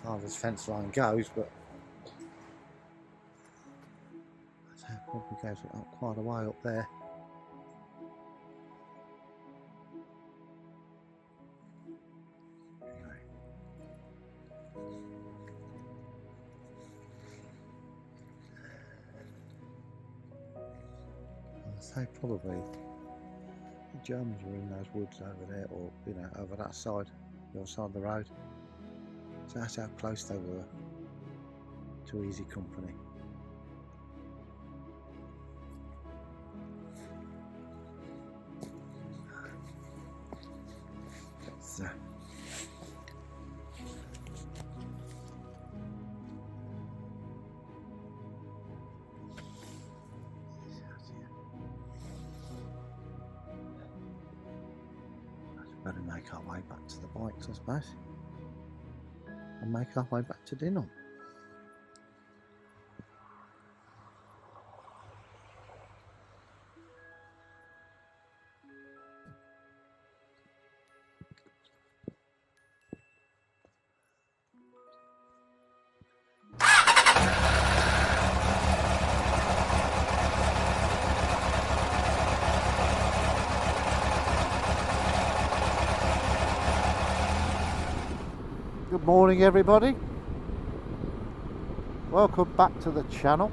far as fence line goes, but that probably goes up quite a way up there. Anyway. I'd say probably the Germans were in those woods over there, or over that side, the other side of the road. So that's how close they were to Easy Company. So, better make our way back to the bikes, I suppose, and make our way back to dinner. Good morning, everybody. Welcome back to the channel.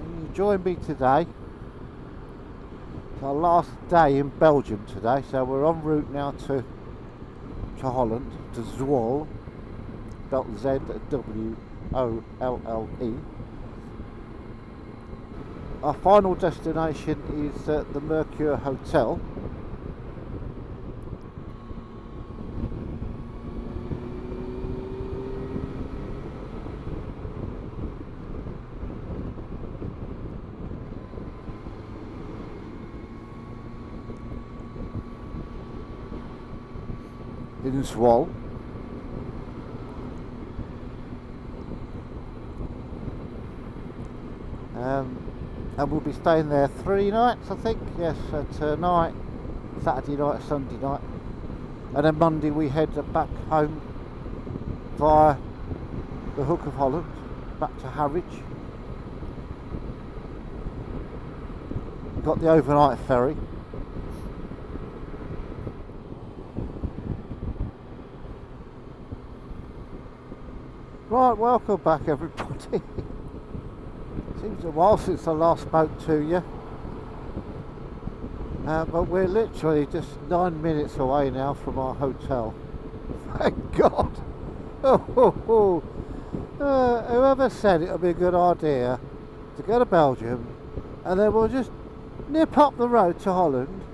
You join me today. It's our last day in Belgium today, so we're en route now to Holland, to Zwolle, spelled Z-W-O-L-L-E. Our final destination is the Mercure Hotel. In Zwolle. And we'll be staying there 3 nights, I think. Yes, tonight, Saturday night, Sunday night, and then Monday we head back home via the Hook of Holland, back to Harwich. We've got the overnight ferry. Right, welcome back, everybody. Seems a while since I last spoke to you, but we're literally just 9 minutes away now from our hotel. Thank God. Whoever said it would be a good idea to go to Belgium and then we'll just nip up the road to Holland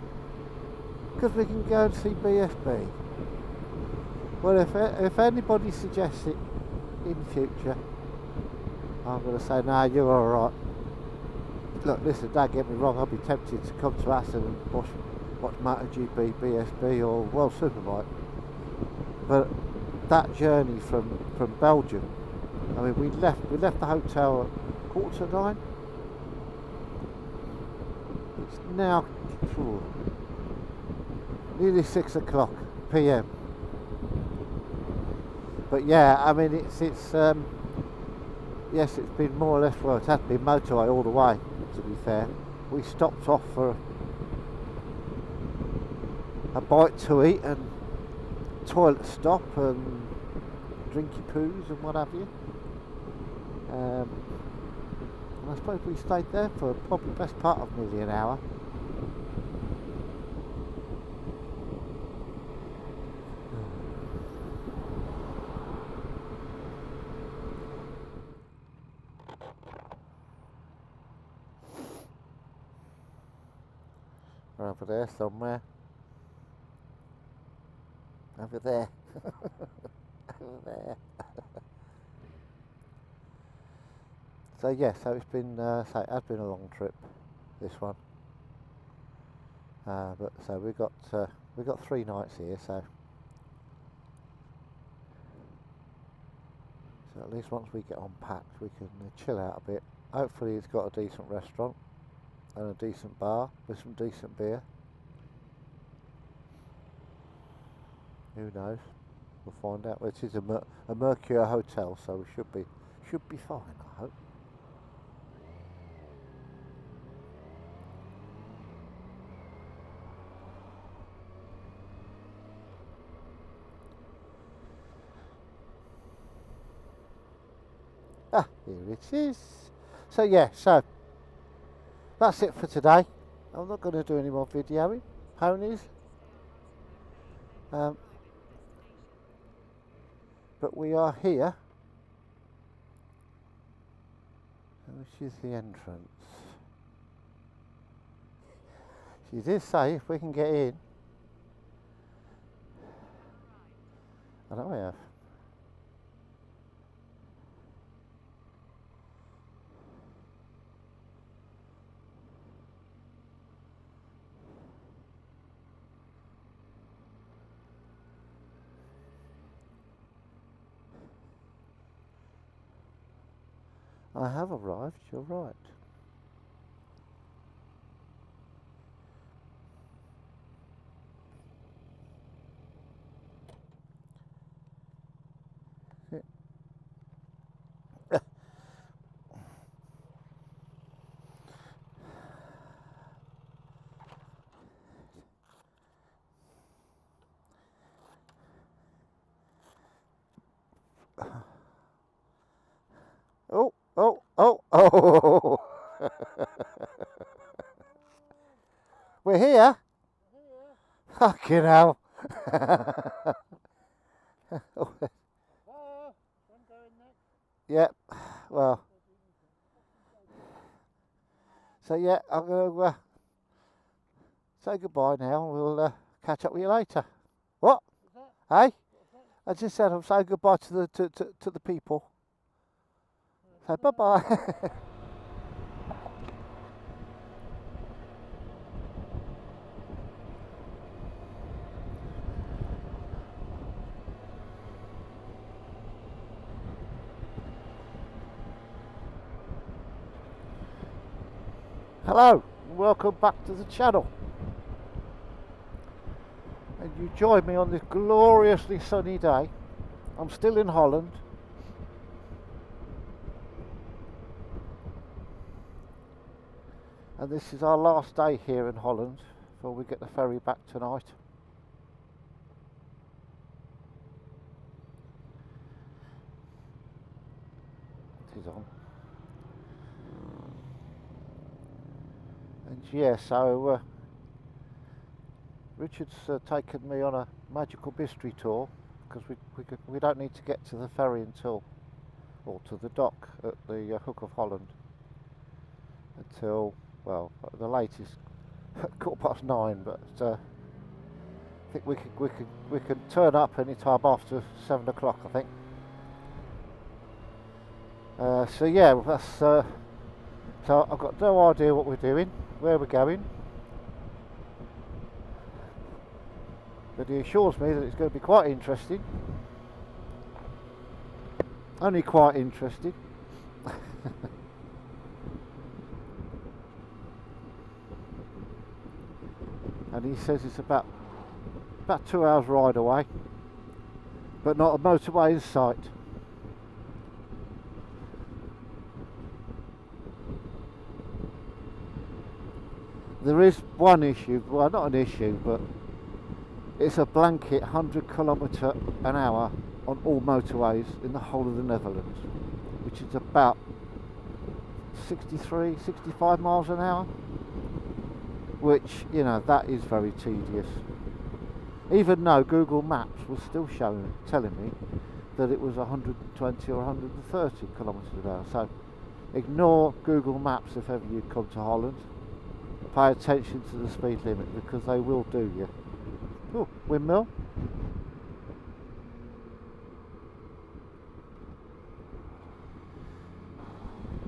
because we can go and see BSB. Well, if anybody suggests it in future, I'm going to say, no, you're alright. Look, listen, don't get me wrong, I'll be tempted to come to Assen and watch MotoGP, BSB or World Superbike. But that journey from Belgium, I mean, we left the hotel at 9:15. It's now nearly 6 o'clock PM. But yeah, I mean, yes, it's been more or less, well, it has been motorway all the way, to be fair. We stopped off for a bite to eat and toilet stop and drinky poos and what have you. And I suppose we stayed there for probably the best part of nearly an hour. Over there somewhere. Over there. Over there. So yeah, so it's been so it has been a long trip, this one. But so we got 3 nights here, so at least once we get unpacked we can chill out a bit. Hopefully it's got a decent restaurant and a decent bar with some decent beer. Who knows? We'll find out. It is a Mercure hotel, so we should be fine, I hope. Ah, here it is. So yeah, so that's it for today. I'm not going to do any more videoing. Ponies. But we are here, which is the entrance. She did say if we can get in. I know I have. I have arrived, you're right. Oh, oh, oh, oh. We're here? Fucking hell. Yep, well. So yeah, I'm going to say goodbye now. We'll catch up with you later. What? Hey? I just said I'm saying goodbye to the people. So bye bye. Hello, welcome back to the channel. And you join me on this gloriously sunny day. I'm still in Holland. And this is our last day here in Holland before we get the ferry back tonight. It is on. And yeah, so Richard's taken me on a magical mystery tour because we don't need to get to the ferry until, or to the dock at the Hook of Holland until, well, the latest 9:15, but I think we can turn up any time after 7 o'clock, I think. So yeah, that's so I've got no idea what we're doing, where we're going, but he assures me that it's going to be quite interesting. Only quite interesting. And he says it's about 2 hours ride away, but not a motorway in sight. There is one issue, well not an issue, but it's a blanket 100 km/h on all motorways in the whole of the Netherlands, which is about 65 miles an hour, which, you know, that is very tedious. Even though Google Maps was still telling me that it was 120 or 130 km/h. So ignore Google Maps if ever you come to Holland. Pay attention to the speed limit because they will do you. Oh, windmill.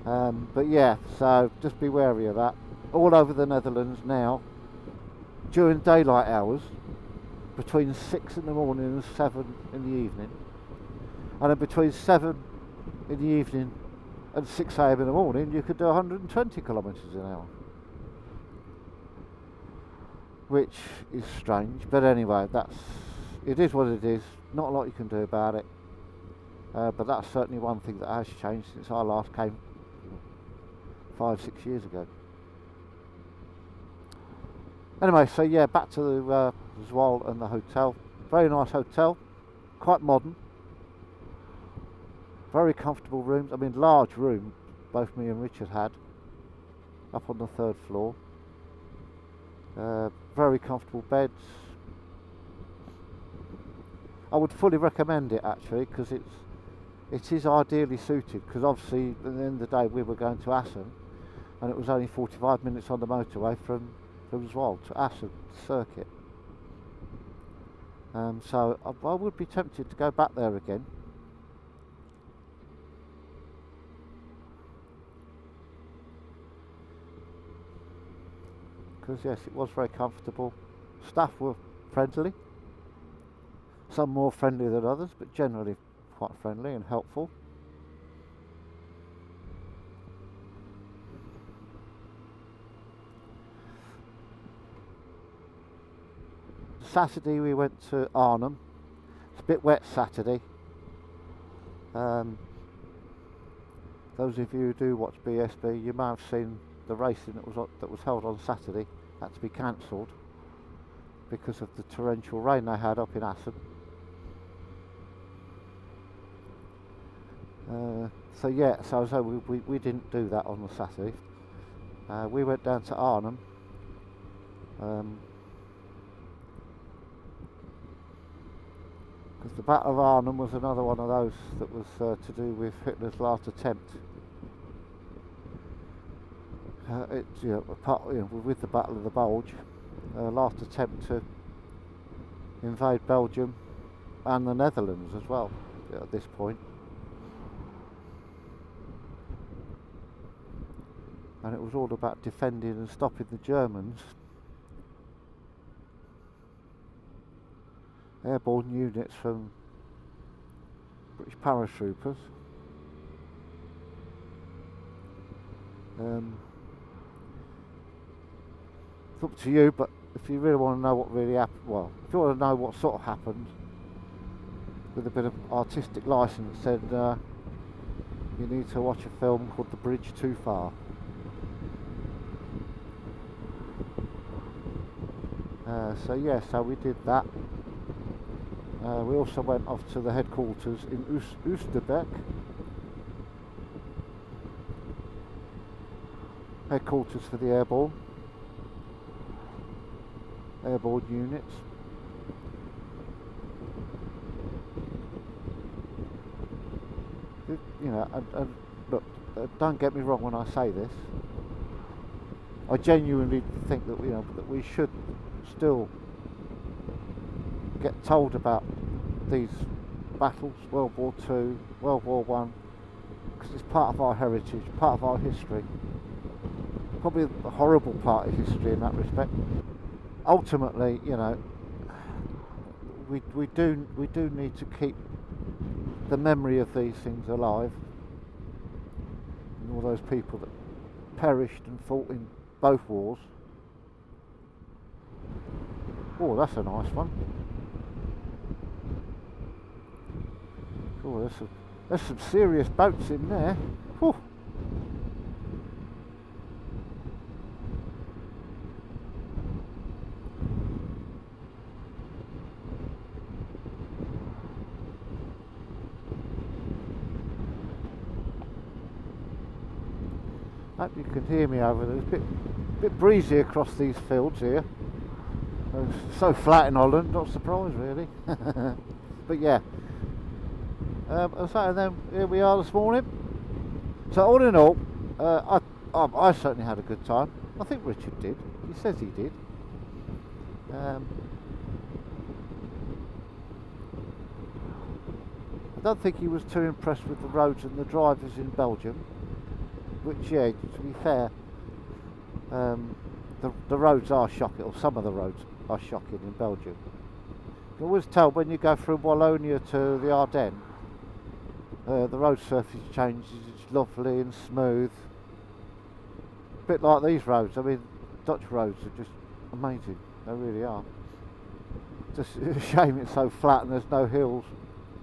But yeah, so just be wary of that. All over the Netherlands now, during daylight hours, between 6 in the morning and 7 in the evening, and then between 7 in the evening and 6 AM in the morning, you could do 120 km/h. Which is strange, but anyway, that's it is what it is. Not a lot you can do about it. But that's certainly one thing that has changed since I last came 5-6 years ago. Anyway, so yeah, back to the Zwolle and the hotel. Very nice hotel, quite modern. Very comfortable rooms. I mean, large room, both me and Richard had, up on the 3rd floor. Very comfortable beds. I would fully recommend it actually, because it is ideally suited, because obviously at the end of the day we were going to Assen, and it was only 45 minutes on the motorway from Zwolle to Assen circuit. So I would be tempted to go back there again. Because yes, it was very comfortable. Staff were friendly. Some more friendly than others, but generally quite friendly and helpful. Saturday we went to Arnhem. It's a bit wet Saturday. Those of you who do watch BSB, you may have seen the racing that was held on Saturday had to be cancelled because of the torrential rain they had up in Assen. So yeah, so we didn't do that on the Saturday. We went down to Arnhem. Because the Battle of Arnhem was another one of those that was to do with Hitler's last attempt. With the Battle of the Bulge, last attempt to invade Belgium and the Netherlands as well at this point. And it was all about defending and stopping the Germans. Airborne units from British paratroopers. It's up to you, but if you really want to know what really happened, well, if you want to know what sort of happened, with a bit of artistic license, then you need to watch a film called The Bridge Too Far. So yeah, so we did that. We also went off to the headquarters in Oosterbeek. Headquarters for the airborne units. You know, and look, don't get me wrong when I say this. I genuinely think that that we should still get told about these battles, World War II, World War I, because it's part of our heritage, part of our history. Probably a horrible part of history in that respect. Ultimately, you know, we do need to keep the memory of these things alive, and all those people that perished and fought in both wars. Oh, that's a nice one. Oh, there's some serious boats in there. Whew. Hope you can hear me over there. It's a bit breezy across these fields here. It's so flat in Holland, not surprised really. But yeah. So then here we are this morning. So all in all, I certainly had a good time. I think Richard did. He says he did. I don't think he was too impressed with the roads and the drivers in Belgium. Which, yeah, to be fair, the roads are shocking, or some of the roads are shocking in Belgium. You can always tell when you go from Wallonia to the Ardennes, the road surface changes, it's lovely and smooth. A bit like these roads. I mean, Dutch roads are just amazing, they really are. Just a shame it's so flat and there's no hills.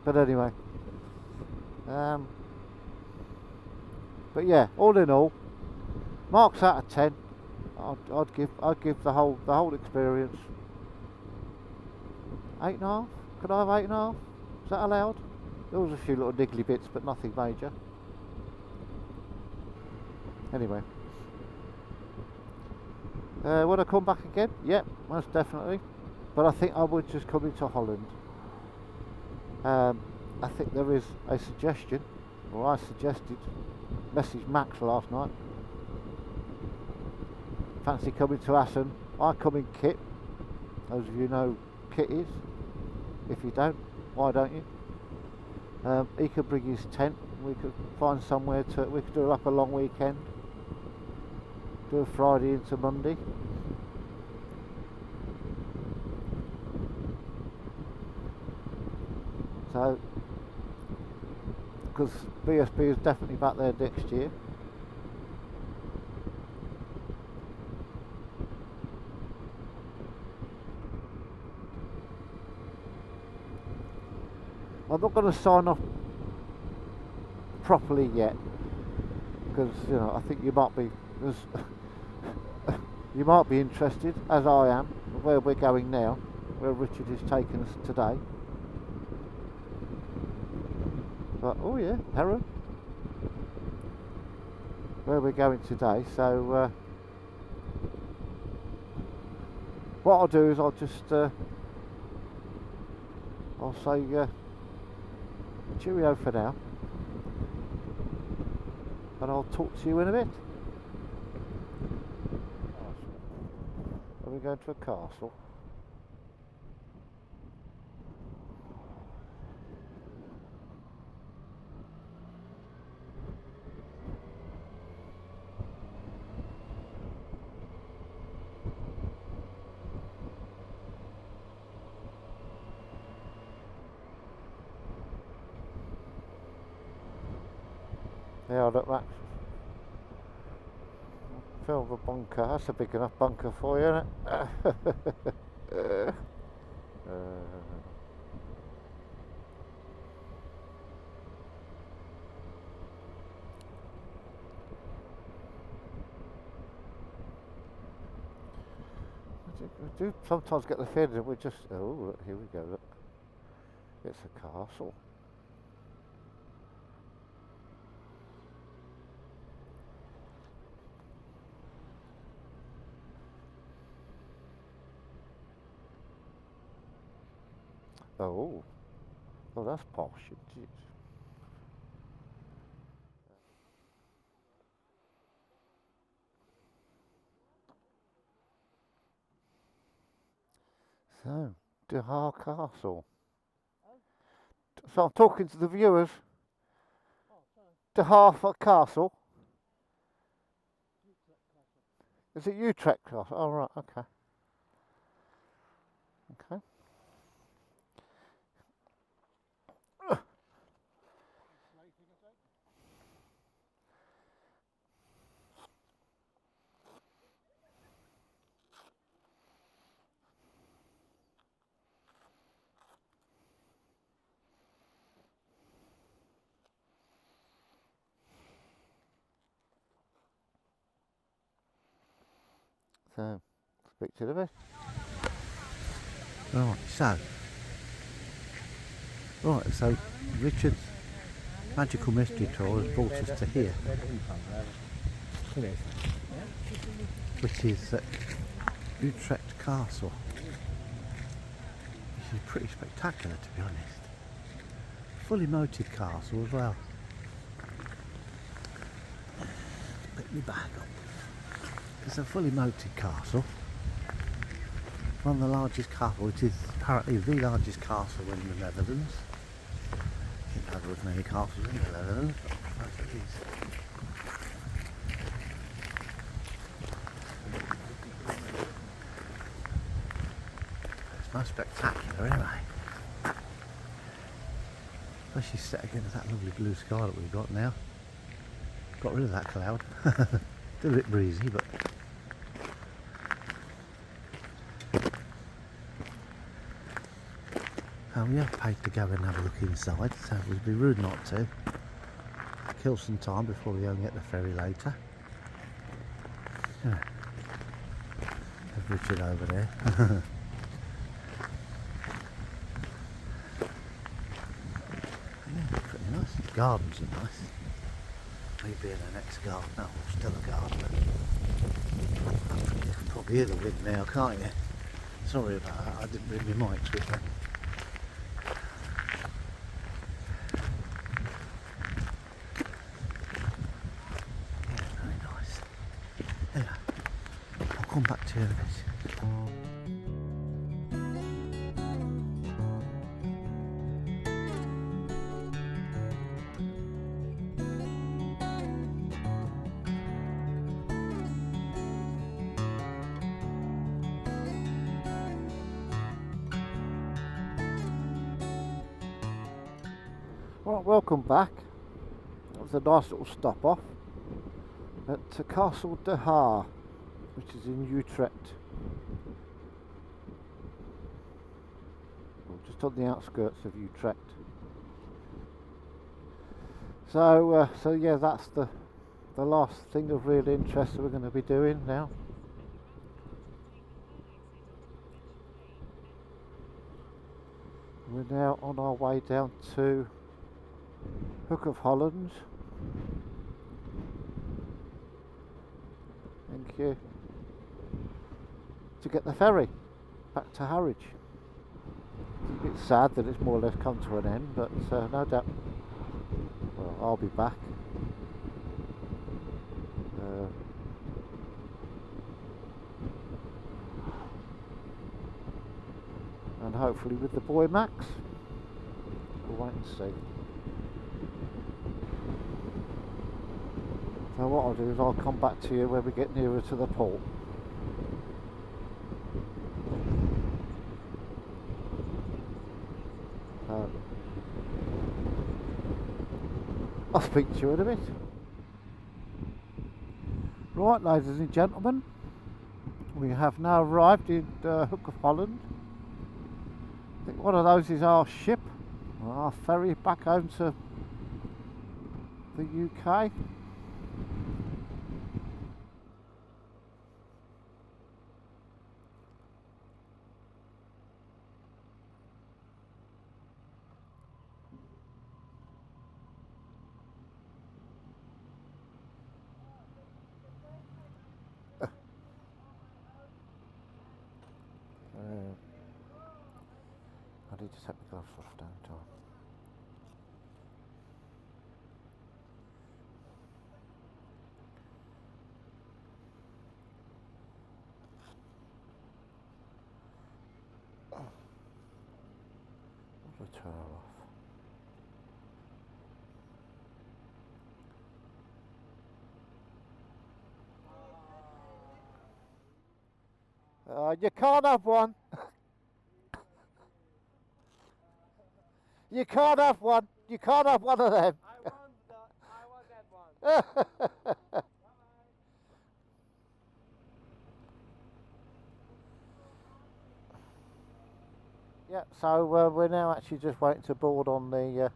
But anyway, but yeah, all in all, marks out of 10. I'd give the whole experience 8.5. Could I have 8.5? Is that allowed? There was a few little niggly bits, but nothing major. Anyway, would I come back again? Yep, most definitely. But I think I would just come into Holland. I think there is a suggestion, or I suggested, messaged Max last night. Fancy coming to Assen? I come in kit. Those of you know kit is. If you don't, why don't you? He could bring his tent. We could find somewhere to. We could do like a long weekend. Do a Friday into Monday. So, because BSB is definitely back there next year. I'm not going to sign off properly yet, because you know I think you might be you might be interested, as I am, where we're going now, where Richard is taking us today. But oh yeah, Heron, where we're going today. So what I'll do is I'll just I'll say cheerio for now, and I'll talk to you in a bit. Are we going to a castle? Yeah, look, Max. Fill the bunker. That's a big enough bunker for you, isn't it? I do sometimes get the feeling that we're just. Oh, look, here we go. Look, it's a castle. Oh, well, that's posh, isn't it? So, Dehar Castle. So I'm talking to the viewers. Dehar Castle. Is it Utrecht Castle? Oh, right, okay. Okay. So, speak to the bit. Right, so Richard's Magical Mystery Tour has brought us to here, which is Utrecht Castle, which is pretty spectacular, to be honest. Fully moated castle as well. Pick me back up. It's a fully moated castle. One of the largest castles. It is apparently the largest castle in the Netherlands. I think there was many castles in the Netherlands, but it is. It's most spectacular anyway. Especially set against that lovely blue sky that we've got now. Got rid of that cloud. Still a bit breezy, but We have paid to go and have a look inside, so it would be rude not to. Kill some time before we go and get the ferry later. Yeah. There's Richard over there. Yeah, pretty nice. The gardens are nice. Maybe in the next garden. No, still a garden. You can probably hear the wind now, can't you? Sorry about that, I didn't bring my mics with me. Yeah, very nice. Anyway, I'll come back to you in a bit. Right, welcome back. That was a nice little stop off at Castle de Haar, which is in Utrecht. Well, just on the outskirts of Utrecht. So yeah, that's the last thing of real interest that we're going to be doing now. We're now on our way down to Hook of Holland. Thank you. To get the ferry back to Harwich. It's a bit sad that it's more or less come to an end, but no doubt, well, I'll be back. And hopefully with the boy Max. We'll wait and see. So what I'll do is I'll come back to you when we get nearer to the port. I'll speak to you in a bit. Right, ladies and gentlemen, we have now arrived in Hook of Holland. I think one of those is our ship, our ferry back home to the UK. I need to take my gloves off, don't I? I'll turn her off. You can't have one. You can't have one. You can't have one of them. I want that one. Yeah, so we're now actually just waiting to board on the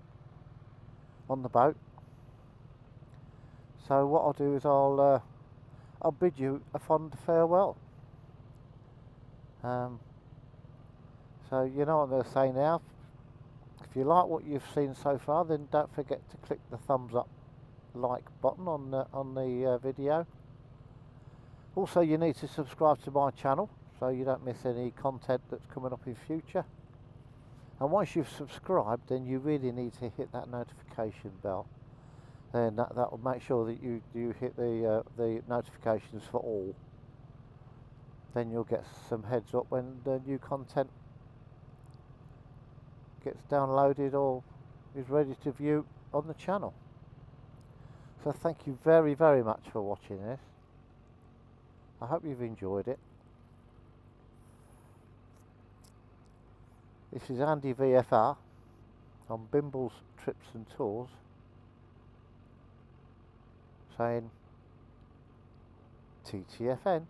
boat. So what I'll do is I'll bid you a fond farewell. So you know what I'm going to say now. If you like what you've seen so far, then don't forget to click the thumbs up like button on the video. Also, you need to subscribe to my channel so you don't miss any content that's coming up in future. And once you've subscribed, then you really need to hit that notification bell. Then that will make sure that you hit the notifications for all. Then you'll get some heads up when the new content gets downloaded or is ready to view on the channel. So thank you very, very much for watching this. I hope you've enjoyed it. This is Andy VFR on Bimble's Trips and Tours, saying TTFN.